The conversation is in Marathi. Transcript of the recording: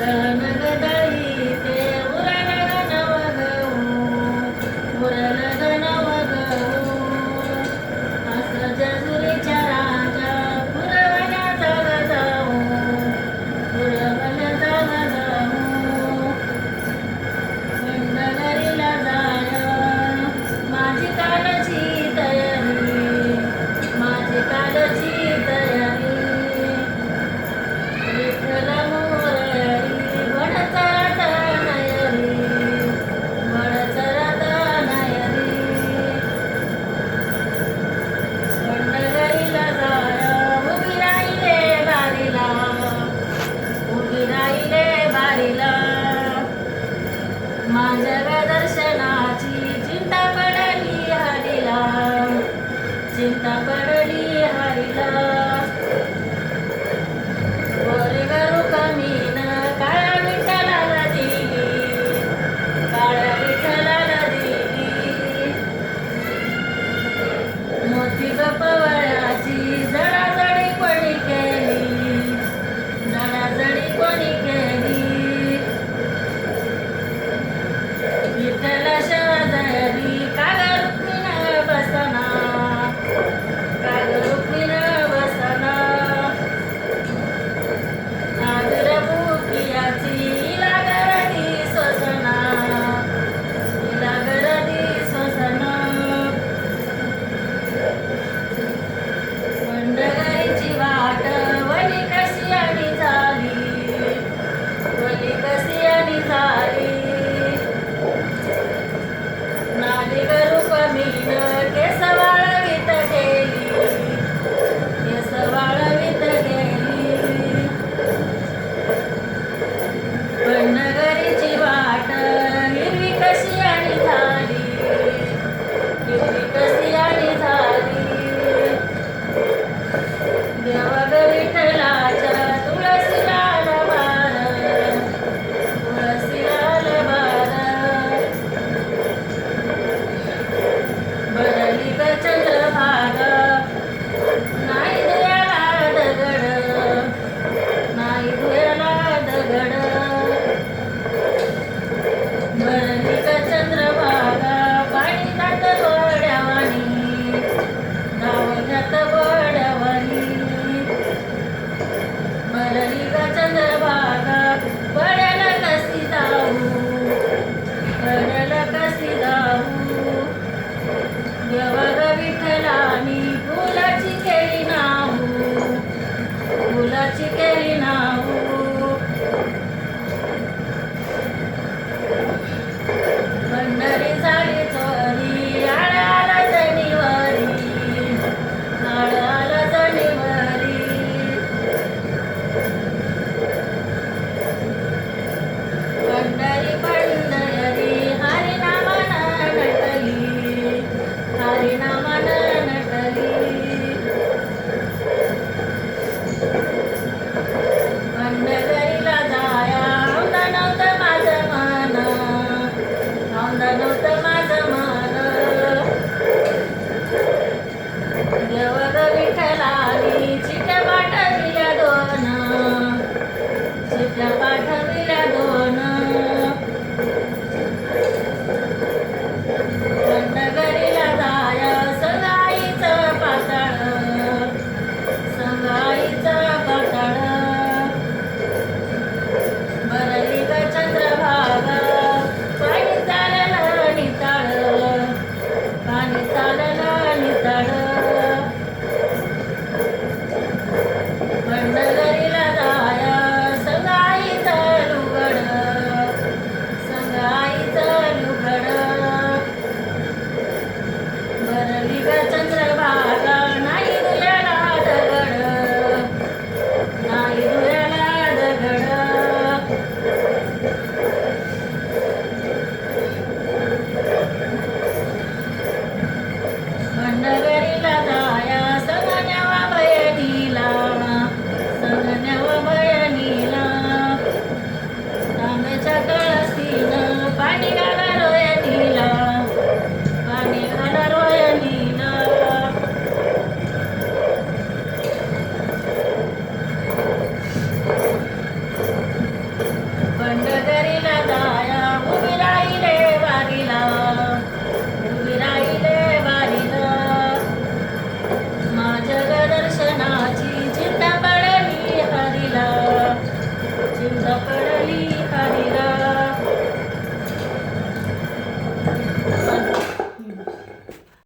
दळण ग दळी ते उरलं ग नव गहू, उरलं ग नव गहू. असं जेजुरीच्या राजा पुरवण्याचा ग जाऊ, पुरवण्याचा ग जाऊ. पंढरीला जाया माझी कालची तयारी, माझी कालची तयारी. विठ्ठल मोरयारी वडचरत नयरी, वडचरत नयरी. पंढरीला जाया उभी राहिले बारीला, उभी राहिले बारीला. माझ्या दर्शनाची चिंता पडली हरीला, चिंता पडली हरीला. वर्ग रुक्मिण काळ्या विठ्ठलाला दिली, काळ्या विठ्ठलाला दिली. मोती ग पवळ्याची जडाजडी कोणी केली, जडाजडी कोणी केली. विठ्ठल शेजारी काग रुक्मिण बसना, काग रुक्मिण बसना. आदर भुकियाची लागरदी सोसना, लागरदी सोसना. पंढरीची वाट वली कशी आणि झाली, वली कशी आणि झाली. नाली ग रुक्मिण केस वाळवीत गेली, केस वाळवीत गेली. पंढरीची वाट हिरवी कशी आणि झाली, हिरवी कशी आणि झाली. देव ग विठ्ठलाच्या तुळशीला बार, तुळशीला बार. भरली ग चंद्रभागा नाही धुयाला दगड, नाही धुयाला दगड. भरली ग चंद्रभागा पाणी जात बड्यावानी, नाव जात बड्यावानी. भरली ग चंद्रभागा बड्याला कशी जाऊ, बड्याला कशी जाऊ. देव ग विठ्ठलानी फुलाची केली नाहू, फुलाची केली नाहू. पंढरी झाली चोरी आळाला जणीवरी, आळाला जणीवरी. पंढरी पंढरी हरिनामानं नटली, हरिनामानं नटली. पंढरीला जाया औंधा नव्हतं माझं मन, औंधा नव्हतं माझं मन. देव ग विठ्ठलानी चिठ्ठ्या पाठविल्या दोन, चिठ्ठ्या पाठविल्या